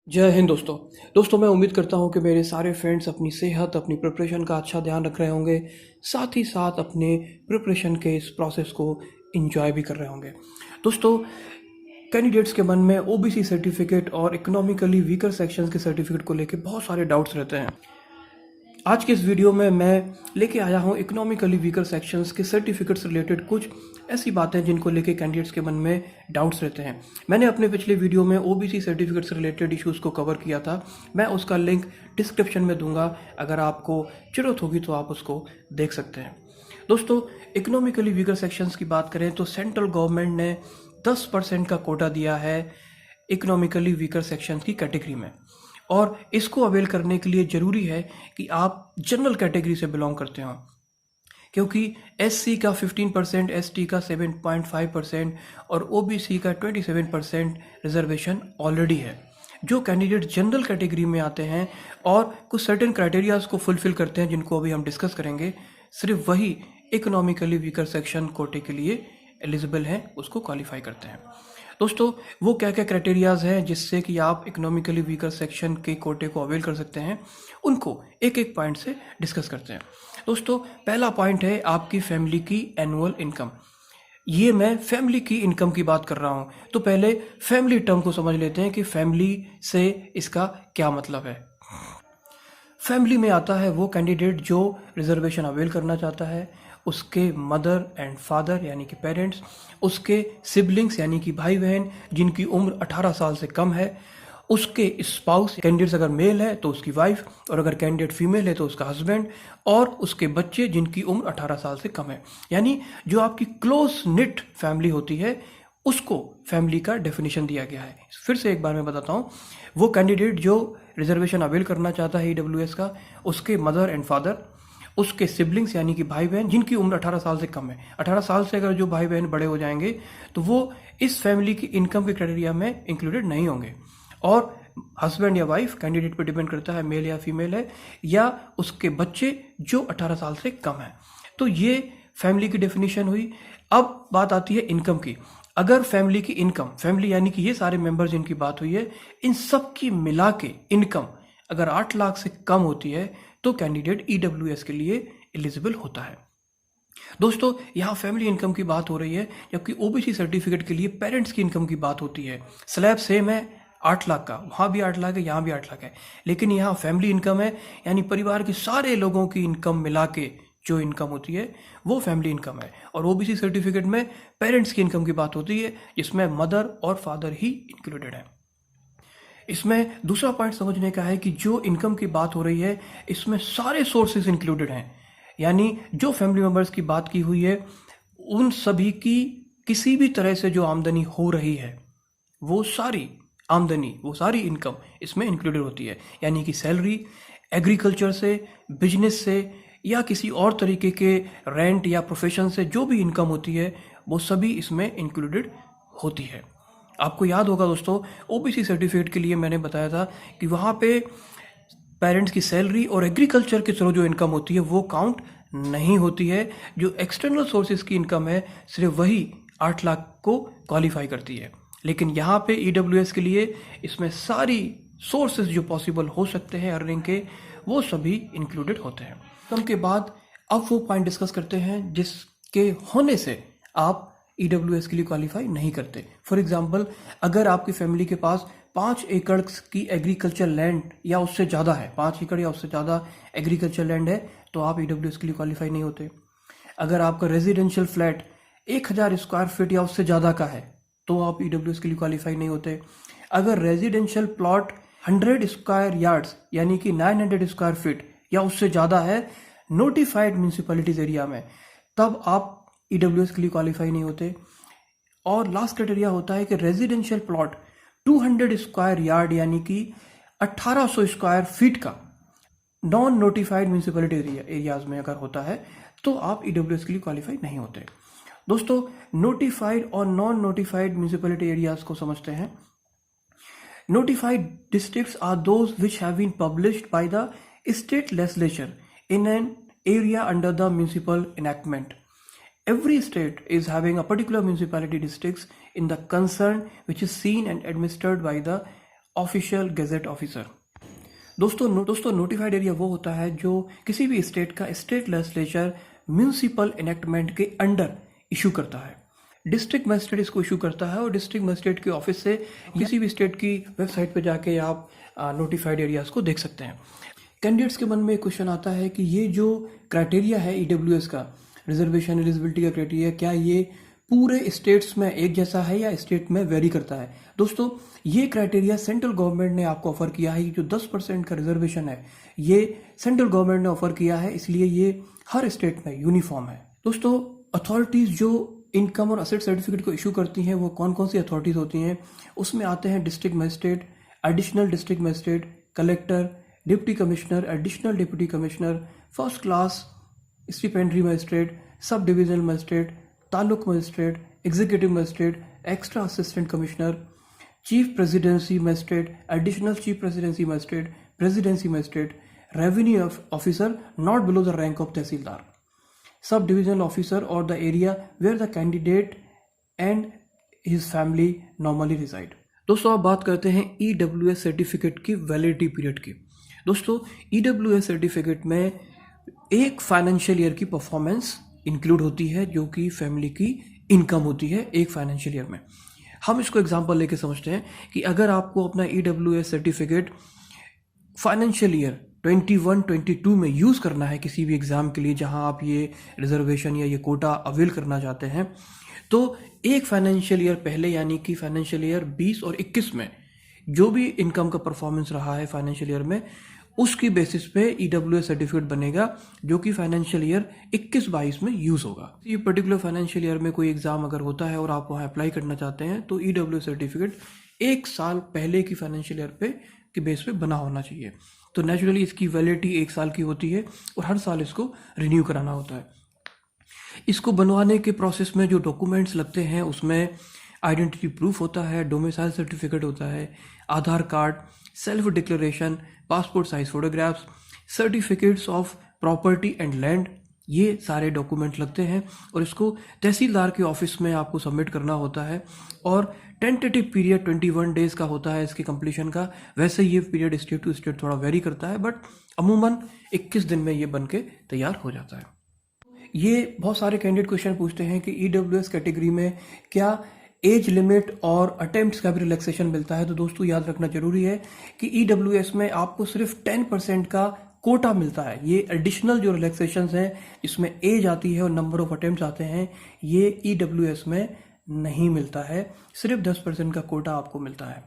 जय हिंद दोस्तों मैं उम्मीद करता हूँ कि मेरे सारे फ्रेंड्स अपनी सेहत अपनी प्रिपरेशन का अच्छा ध्यान रख रहे होंगे। साथ ही साथ अपने प्रिपरेशन के इस प्रोसेस को एंजॉय भी कर रहे होंगे। दोस्तों, कैंडिडेट्स के मन में ओबीसी सर्टिफिकेट और इकोनॉमिकली वीकर सेक्शंस के सर्टिफिकेट को लेकर बहुत सारे डाउट्स रहते हैं। आज के इस वीडियो में मैं लेके आया हूँ इकोनॉमिकली वीकर सेक्शंस के सर्टिफिकेट से रिलेटेड कुछ ऐसी बातें जिनको लेके कैंडिडेट्स के मन में डाउट्स रहते हैं। मैंने अपने पिछले वीडियो में ओबीसी सर्टिफिकेट से रिलेटेड इश्यूज़ को कवर किया था। मैं उसका लिंक डिस्क्रिप्शन में दूंगा, अगर आपको ज़रूरत होगी तो आप उसको देख सकते हैं। दोस्तों, इकोनॉमिकली वीकर सेक्शंस की बात करें तो सेंट्रल गवर्नमेंट ने 10% का कोटा दिया है इकोनॉमिकली वीकर सेक्शंस की कैटेगरी में, और इसको अवेल करने के लिए ज़रूरी है कि आप जनरल कैटेगरी से बिलोंग करते हो, क्योंकि एससी का 15%, एसटी का 7.5% और ओबीसी का 27% रिजर्वेशन ऑलरेडी है। जो कैंडिडेट जनरल कैटेगरी में आते हैं और कुछ सर्टेन क्राइटेरियाज को फुलफिल करते हैं, जिनको अभी हम डिस्कस करेंगे, सिर्फ वही इकोनॉमिकली वीकर सेक्शन कोटे के लिए एलिजिबल हैं, उसको क्वालिफाई करते हैं। दोस्तों, वो क्या क्या क्राइटेरियाज हैं जिससे कि आप इकोनॉमिकली वीकर सेक्शन के कोटे को अवेल कर सकते हैं, उनको एक एक पॉइंट से डिस्कस करते हैं। दोस्तों, पहला पॉइंट है आपकी फैमिली की एनुअल इनकम। ये मैं फैमिली की इनकम की बात कर रहा हूँ, तो पहले फैमिली टर्म को समझ लेते हैं कि फैमिली से इसका क्या मतलब है। फैमिली में आता है वो कैंडिडेट जो रिजर्वेशन अवेल करना चाहता है, उसके मदर एंड फादर यानी कि पेरेंट्स, उसके सिबलिंग्स यानी कि भाई बहन जिनकी उम्र 18 साल से कम है, उसके स्पाउस, कैंडिडेट अगर मेल है तो उसकी वाइफ, और अगर कैंडिडेट फीमेल है तो उसका हस्बैंड, और उसके बच्चे जिनकी उम्र 18 साल से कम है। यानी जो आपकी क्लोज निट फैमिली होती है, उसको फैमिली का डेफिनेशन दिया गया है। फिर से एक बार मैं बताता हूँ, वो कैंडिडेट जो रिजर्वेशन अवेल करना चाहता है ईडब्ल्यूएस का, उसके मदर एंड फादर, उसके सिबलिंग्स यानी कि भाई बहन जिनकी उम्र 18 साल से कम है। 18 साल से अगर जो भाई बहन बड़े हो जाएंगे तो वो इस फैमिली की इनकम के क्राइटेरिया में इंक्लूडेड नहीं होंगे। और हस्बैंड या वाइफ, कैंडिडेट पर डिपेंड करता है मेल या फीमेल है, या उसके बच्चे जो 18 साल से कम है। तो ये फैमिली की डेफिनेशन हुई। अब बात आती है इनकम की। अगर फैमिली की इनकम, फैमिली यानी कि ये सारे मेंबर्स जिनकी बात हुई है, इन सब की मिला के इनकम अगर 8 लाख से कम होती है तो कैंडिडेट ईडब्ल्यूएस के लिए एलिजिबल होता है। दोस्तों, यहाँ फैमिली इनकम की बात हो रही है, जबकि ओबीसी सर्टिफिकेट के लिए पेरेंट्स की इनकम की बात होती है। स्लैब सेम है 8 लाख का, वहाँ भी 8 लाख है, यहाँ भी 8 लाख है, लेकिन यहाँ फैमिली इनकम है, यानी परिवार के सारे लोगों की इनकम मिला के जो इनकम होती है वो फैमिली इनकम है। और ओबीसी सर्टिफिकेट में पेरेंट्स की इनकम की बात होती है, जिसमें मदर और फादर ही इंक्लूडेड है। इसमें दूसरा पॉइंट समझने का है कि जो इनकम की बात हो रही है, इसमें सारे सोर्सेज इंक्लूडेड हैं। यानी जो फैमिली मेंबर्स की बात की हुई है, उन सभी की किसी भी तरह से जो आमदनी हो रही है, वो सारी आमदनी, वो सारी इनकम इसमें इंक्लूडेड होती है। यानी कि सैलरी, एग्रीकल्चर से, बिजनेस से, या किसी और तरीके के रेंट या प्रोफेशन से जो भी इनकम होती है, वो सभी इसमें इंक्लूडेड होती है। आपको याद होगा दोस्तों, ओबीसी सर्टिफिकेट के लिए मैंने बताया था कि वहाँ पे पेरेंट्स की सैलरी और एग्रीकल्चर के थ्रू जो इनकम होती है वो काउंट नहीं होती है। जो एक्सटर्नल सोर्सेज की इनकम है, सिर्फ वही 8 लाख को क्वालिफाई करती है। लेकिन यहाँ पे ईडब्ल्यूएस के लिए इसमें सारी सोर्सेज जो पॉसिबल हो सकते हैं अर्निंग के, वो सभी इंक्लूडेड होते हैं। इनकम के बाद अब वो पॉइंट डिस्कस करते हैं जिसके होने से आप ईडब्ल्यूएस के लिए क्वालिफाई नहीं करते। फॉर एग्जाम्पल, अगर आपकी फैमिली के पास 5 एकड़ की एग्रीकल्चर लैंड या उससे ज़्यादा है, 5 एकड़ या उससे ज़्यादा एग्रीकल्चर लैंड है, तो आप ईडब्ल्यूएस के लिए क्वालिफाई नहीं होते। अगर आपका रेजिडेंशियल फ्लैट 1000 स्क्वायर फीट या उससे ज़्यादा का है, तो आप ईडब्ल्यूएस के लिए क्वालिफाई नहीं होते। अगर रेजिडेंशियल प्लॉट 100 स्क्वायर यार्ड्स यानी कि 900 स्क्वायर फीट या उससे ज़्यादा है नोटिफाइड म्यूनिसिपैलिटीज एरिया में, तब आप ईडब्ल्यूएस के लिए क्वालिफाई नहीं होते। और लास्ट क्राइटेरिया होता है कि रेजिडेंशियल प्लॉट 200 स्क्वायर यार्ड यानी कि 1800 स्क्वायर फीट का नॉन नोटिफाइड म्यूनिसिपैलिटी एरियाज में अगर होता है, तो आप ईडब्ल्यूएस के लिए क्वालिफाई नहीं होते। दोस्तों, नोटिफाइड और नॉन नोटिफाइड म्यूनिसिपैलिटी एरियाज को समझते हैं। Notified districts are those which have been published by the state legislature in an area under the municipal enactment. Every state is having a particular municipality districts in the concern which is seen and administered by the official gazette officer. दोस्तों notified area वो होता है जो किसी भी state का state legislature municipal enactment के under issue करता है। डिस्ट्रिक्ट मजिस्ट्रेट इसको इशू करता है और डिस्ट्रिक्ट मजिस्ट्रेट के ऑफिस से किसी भी स्टेट की वेबसाइट पर जाके आप नोटिफाइड एरियाज को देख सकते हैं। कैंडिडेट्स के मन में एक क्वेश्चन आता है कि ये जो क्राइटेरिया है ईडब्ल्यूएस का, रिजर्वेशन एलिजिबिलिटी का क्राइटेरिया, क्या ये पूरे स्टेट्स में एक जैसा है या स्टेट में वेरी करता है? दोस्तों ये क्राइटेरिया सेंट्रल गवर्नमेंट ने आपको ऑफर किया है। जो 10% का रिजर्वेशन है ये सेंट्रल गवर्नमेंट ने ऑफर किया है, इसलिए ये हर स्टेट में यूनिफॉर्म है। दोस्तों अथॉरिटीज़ जो इनकम और असेट सर्टिफिकेट को इशू करती हैं वो कौन कौन सी अथॉरिटीज़ होती हैं? उसमें आते हैं district magistrate, additional district magistrate, collector, deputy commissioner, additional deputy commissioner, first class stipendiary magistrate, sub divisional magistrate, taluk magistrate, executive magistrate, extra assistant commissioner, chief presidency magistrate, additional chief presidency magistrate, presidency magistrate, revenue officer not below the rank of tehsildar, sub divisional officer और the area where the candidate and his family normally reside. दोस्तों अब बात करते हैं EWS certificate की validity period की। दोस्तों EWS certificate में एक फाइनेंशियल ईयर की परफॉर्मेंस इंक्लूड होती है जो कि फैमिली की इनकम होती है एक फाइनेंशियल ईयर में। हम इसको एग्जांपल लेके समझते हैं कि अगर आपको अपना ईडब्ल्यूएस सर्टिफिकेट फाइनेंशियल ईयर 21-22 में यूज़ करना है किसी भी एग्ज़ाम के लिए जहां आप ये रिजर्वेशन या ये कोटा अवेल करना चाहते हैं, तो एक फाइनेंशियल ईयर पहले यानी कि फाइनेंशियल ईयर 20 और 21 में जो भी इनकम का परफॉर्मेंस रहा है फाइनेंशियल ईयर में, उसकी बेसिस पे ईडब्ल्यूएस सर्टिफिकेट बनेगा जो कि फाइनेंशियल ईयर 21-22 में यूज़ होगा। ये पर्टिकुलर फाइनेंशियल ईयर में कोई एग्ज़ाम अगर होता है और आप वहाँ अप्लाई करना चाहते हैं तो ईडब्ल्यूएस सर्टिफिकेट एक साल पहले की फाइनेंशियल ईयर पे के बेस पे बना होना चाहिए। तो नेचुरली इसकी वैलिडिटी एक साल की होती है और हर साल इसको रिन्यू कराना होता है। इसको बनवाने के प्रोसेस में जो डॉक्यूमेंट्स लगते हैं उसमें आइडेंटिटी प्रूफ होता है, डोमिसाइल सर्टिफिकेट होता है, Aadhaar card, self declaration, passport size photographs, certificates of property and land, ये सारे डॉक्यूमेंट लगते हैं और इसको तहसीलदार के ऑफिस में आपको सबमिट करना होता है। और टेंटेटिव पीरियड 21 डेज़ का होता है इसके कंप्लीशन का। वैसे ये पीरियड स्टेट टू स्टेट थोड़ा वेरी करता है, बट अमूमन 21 दिन में ये बन के तैयार हो जाता है। ये बहुत सारे कैंडिडेट क्वेश्चन पूछते हैं कि ईडब्ल्यूएस कैटेगरी में क्या एज लिमिट और अटेम्प्ट्स का भी रिलैक्सेशन मिलता है? तो दोस्तों याद रखना जरूरी है कि ईडब्ल्यूएस में आपको सिर्फ 10% का कोटा मिलता है। ये एडिशनल जो रिलैक्सेशन हैं इसमें एज आती है और नंबर ऑफ अटेम्प्ट्स आते हैं, ये ईडब्ल्यूएस में नहीं मिलता है, सिर्फ 10% का कोटा आपको मिलता है।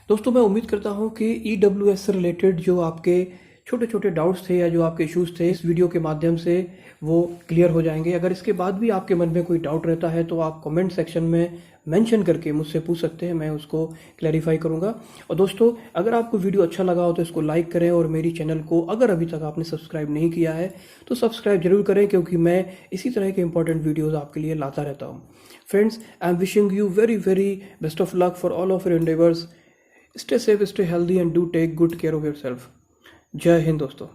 दोस्तों मैं उम्मीद करता हूँ कि ईडब्ल्यूएस से रिलेटेड जो आपके छोटे छोटे डाउट्स थे या जो आपके इश्यूज थे इस वीडियो के माध्यम से वो क्लियर हो जाएंगे। अगर इसके बाद भी आपके मन में कोई डाउट रहता है तो आप कमेंट सेक्शन में मेंशन करके मुझसे पूछ सकते हैं, मैं उसको क्लैरिफाई करूंगा। और दोस्तों अगर आपको वीडियो अच्छा लगा हो तो इसको लाइक करें और मेरी चैनल को अगर अभी तक आपने सब्सक्राइब नहीं किया है तो सब्सक्राइब जरूर करें, क्योंकि मैं इसी तरह के इंपॉर्टेंट वीडियोज़ आपके लिए लाता रहता हूँ। Friends, I am wishing you very very best of luck for all of your endeavours. Stay safe, stay healthy and do take good care of yourself. जय हिंद दोस्तों।